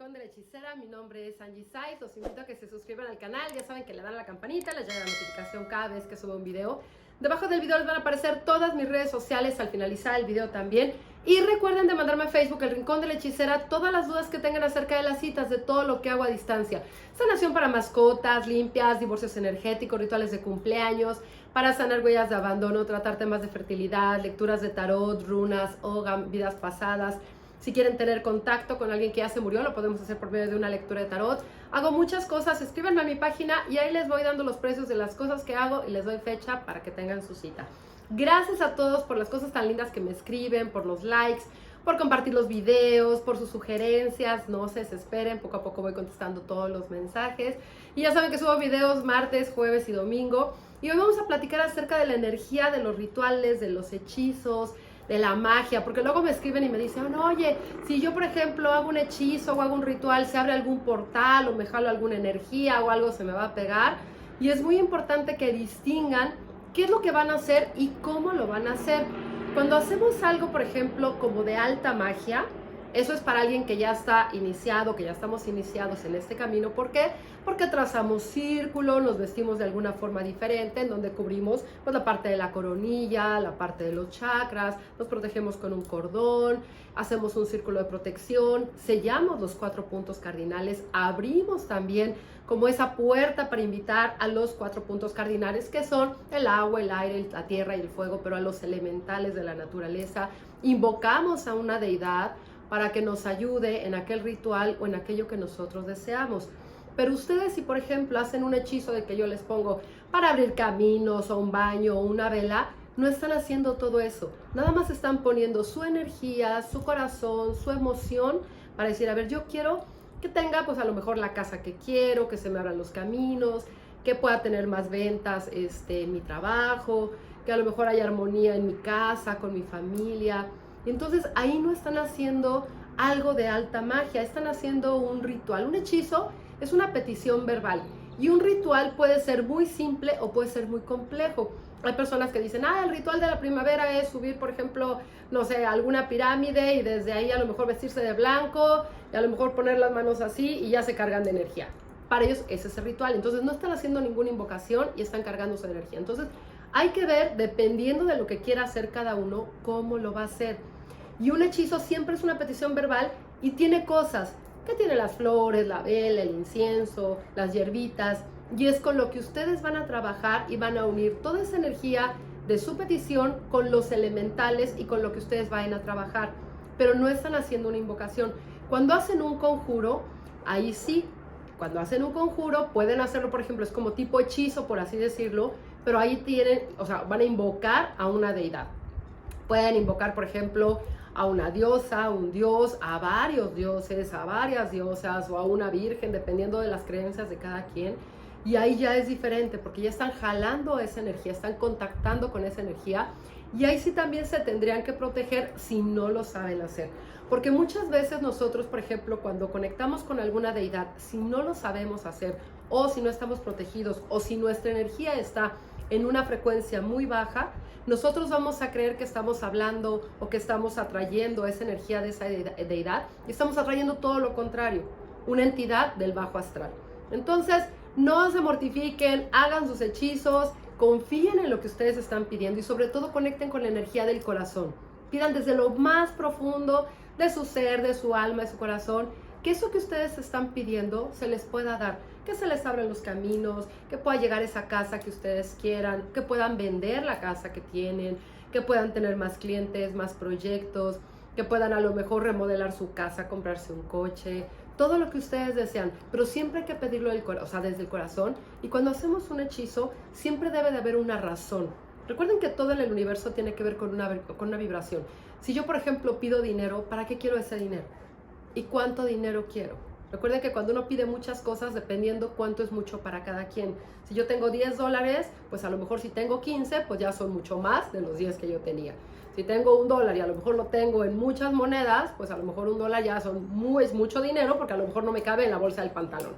Rincón de la Hechicera. Mi nombre es Angie Saiz. Los invito a que se suscriban al canal. Ya saben que le dan a la campanita, les llega la notificación cada vez que subo un video. Debajo del video les van a aparecer todas mis redes sociales al finalizar el video también. Y recuerden de mandarme a Facebook, El Rincón de la Hechicera, todas las dudas que tengan acerca de las citas, de todo lo que hago a distancia. Sanación para mascotas, limpias, divorcios energéticos, rituales de cumpleaños, para sanar huellas de abandono, tratar temas de fertilidad, lecturas de tarot, runas, Ogham, vidas pasadas. Si quieren tener contacto con alguien que ya se murió, lo podemos hacer por medio de una lectura de tarot. Hago muchas cosas, escríbanme a mi página y ahí les voy dando los precios de las cosas que hago y les doy fecha para que tengan su cita. Gracias a todos por las cosas tan lindas que me escriben, por los likes, por compartir los videos, por sus sugerencias. No se desesperen, poco a poco voy contestando todos los mensajes. Y ya saben que subo videos martes, jueves y domingo. Y hoy vamos a platicar acerca de la energía, de los rituales, de los hechizos, de la magia, porque luego me escriben y me dicen, oye, si yo por ejemplo hago un hechizo o hago un ritual, se abre algún portal o me jalo alguna energía o algo se me va a pegar. Y es muy importante que distingan qué es lo que van a hacer y cómo lo van a hacer. Cuando hacemos algo, por ejemplo, como de alta magia, eso es para alguien que ya está iniciado, que ya estamos iniciados en este camino. ¿Por qué? Porque trazamos círculos, nos vestimos de alguna forma diferente, en donde cubrimos pues, la parte de la coronilla, la parte de los chakras, nos protegemos con un cordón, hacemos un círculo de protección, sellamos los 4 puntos cardinales, abrimos también como esa puerta para invitar a los 4 puntos cardinales, que son el agua, el aire, la tierra y el fuego, pero a los elementales de la naturaleza. Invocamos a una deidad para que nos ayude en aquel ritual o en aquello que nosotros deseamos. Pero ustedes, si por ejemplo hacen un hechizo de que yo les pongo para abrir caminos o un baño o una vela, no están haciendo todo eso. Nada más están poniendo su energía, su corazón, su emoción para decir, a ver, yo quiero que tenga pues a lo mejor la casa que quiero, que se me abran los caminos, que pueda tener más ventas en mi trabajo, que a lo mejor haya armonía en mi casa, con mi familia. Y entonces ahí no están haciendo algo de alta magia, están haciendo un ritual. Un hechizo es una petición verbal y un ritual puede ser muy simple o puede ser muy complejo. Hay personas que dicen, el ritual de la primavera es subir, por ejemplo, no sé, alguna pirámide y desde ahí a lo mejor vestirse de blanco y a lo mejor poner las manos así y ya se cargan de energía. Para ellos ese es el ritual. Entonces no están haciendo ninguna invocación y están cargándose de energía. Entonces hay que ver, dependiendo de lo que quiera hacer cada uno, cómo lo va a hacer. Y un hechizo siempre es una petición verbal y tiene cosas, que tiene las flores, la vela, el incienso, las hierbitas, y es con lo que ustedes van a trabajar y van a unir toda esa energía de su petición con los elementales y con lo que ustedes vayan a trabajar, pero no están haciendo una invocación. Cuando hacen un conjuro, ahí sí, cuando hacen un conjuro pueden hacerlo, por ejemplo, es como tipo hechizo, por así decirlo, pero ahí tienen, o sea, van a invocar a una deidad. Pueden invocar, por ejemplo, a una diosa, un dios, a varios dioses, a varias diosas o a una virgen, dependiendo de las creencias de cada quien. Y ahí ya es diferente porque ya están jalando esa energía, están contactando con esa energía. Y ahí sí también se tendrían que proteger si no lo saben hacer. Porque muchas veces nosotros, por ejemplo, cuando conectamos con alguna deidad, si no lo sabemos hacer o si no estamos protegidos o si nuestra energía está en una frecuencia muy baja, nosotros vamos a creer que estamos hablando o que estamos atrayendo esa energía de esa deidad y estamos atrayendo todo lo contrario, una entidad del bajo astral. Entonces, no se mortifiquen, hagan sus hechizos, confíen en lo que ustedes están pidiendo y sobre todo conecten con la energía del corazón. Pidan desde lo más profundo de su ser, de su alma, de su corazón, que eso que ustedes están pidiendo se les pueda dar, que se les abran los caminos, que pueda llegar esa casa que ustedes quieran, que puedan vender la casa que tienen, que puedan tener más clientes, más proyectos, que puedan a lo mejor remodelar su casa, comprarse un coche, todo lo que ustedes desean, pero siempre hay que pedirlo desde el corazón. Y cuando hacemos un hechizo, siempre debe de haber una razón. Recuerden que todo en el universo tiene que ver con una vibración. Si yo, por ejemplo, pido dinero, ¿para qué quiero ese dinero? ¿Y cuánto dinero quiero? Recuerden que cuando uno pide muchas cosas, dependiendo cuánto es mucho para cada quien. Si yo tengo $10, pues a lo mejor si tengo 15, pues ya son mucho más de los 10 que yo tenía. Si tengo $1 y a lo mejor lo tengo en muchas monedas, pues a lo mejor $1 ya es mucho dinero porque a lo mejor no me cabe en la bolsa del pantalón.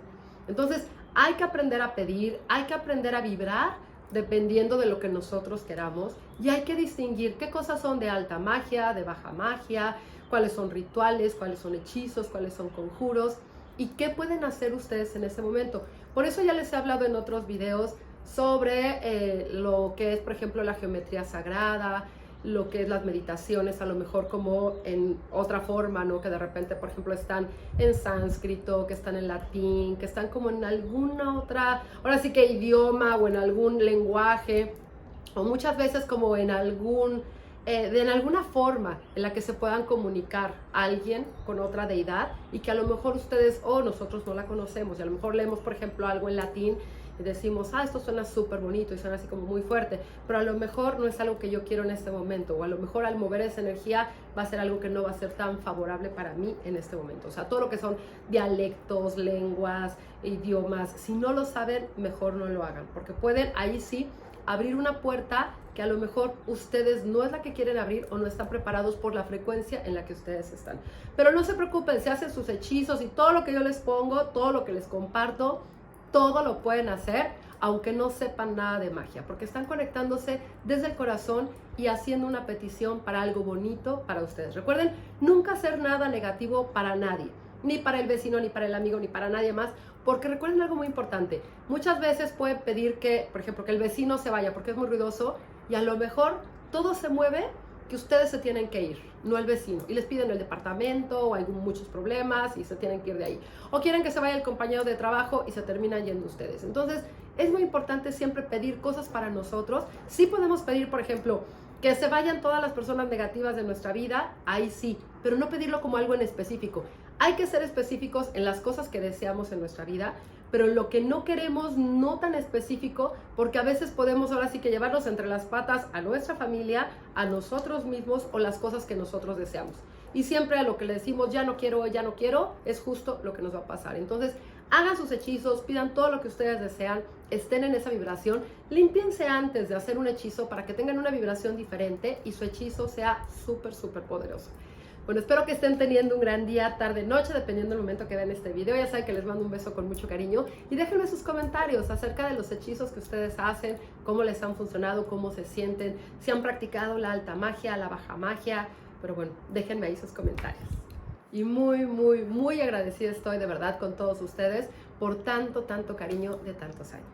Entonces hay que aprender a pedir, hay que aprender a vibrar dependiendo de lo que nosotros queramos y hay que distinguir qué cosas son de alta magia, de baja magia, cuáles son rituales, cuáles son hechizos, cuáles son conjuros. y qué pueden hacer ustedes en ese momento. Por eso ya les he hablado en otros videos sobre lo que es, por ejemplo, la geometría sagrada, lo que es las meditaciones, a lo mejor como en otra forma, ¿no? Que de repente, por ejemplo, están en sánscrito, que están en latín, que están como en alguna otra, ahora sí que idioma o en algún lenguaje, o muchas veces como en en alguna forma en la que se puedan comunicar a alguien con otra deidad y que a lo mejor ustedes o nosotros no la conocemos y a lo mejor leemos, por ejemplo, algo en latín y decimos, esto suena súper bonito y suena así como muy fuerte, pero a lo mejor no es algo que yo quiero en este momento, o a lo mejor al mover esa energía va a ser algo que no va a ser tan favorable para mí en este momento. O sea, todo lo que son dialectos, lenguas, idiomas, si no lo saben, mejor no lo hagan, porque pueden ahí sí abrir una puerta que a lo mejor ustedes no es la que quieren abrir o no están preparados por la frecuencia en la que ustedes están. Pero no se preocupen, se hacen sus hechizos y todo lo que yo les pongo, todo lo que les comparto, todo lo pueden hacer, aunque no sepan nada de magia, porque están conectándose desde el corazón y haciendo una petición para algo bonito para ustedes. Recuerden, nunca hacer nada negativo para nadie, ni para el vecino, ni para el amigo, ni para nadie más, porque recuerden algo muy importante. Muchas veces pueden pedir que, por ejemplo, que el vecino se vaya porque es muy ruidoso y a lo mejor todo se mueve que ustedes se tienen que ir, no el vecino, y les piden el departamento o hay muchos problemas y se tienen que ir de ahí. O quieren que se vaya el compañero de trabajo y se terminan yendo ustedes. Entonces, es muy importante siempre pedir cosas para nosotros. Sí podemos pedir, por ejemplo, que se vayan todas las personas negativas de nuestra vida, ahí sí, pero no pedirlo como algo en específico. Hay que ser específicos en las cosas que deseamos en nuestra vida, pero lo que no queremos no tan específico, porque a veces podemos ahora sí que llevarnos entre las patas a nuestra familia, a nosotros mismos o las cosas que nosotros deseamos. Y siempre a lo que le decimos ya no quiero, es justo lo que nos va a pasar. Entonces, hagan sus hechizos, pidan todo lo que ustedes desean, estén en esa vibración, límpiense antes de hacer un hechizo para que tengan una vibración diferente y su hechizo sea súper, súper poderoso. Bueno, espero que estén teniendo un gran día, tarde, noche, dependiendo del momento que vean este video. Ya saben que les mando un beso con mucho cariño y déjenme sus comentarios acerca de los hechizos que ustedes hacen, cómo les han funcionado, cómo se sienten, si han practicado la alta magia, la baja magia, pero bueno, déjenme ahí sus comentarios. Y muy, muy, muy agradecida estoy de verdad con todos ustedes por tanto, tanto cariño de tantos años.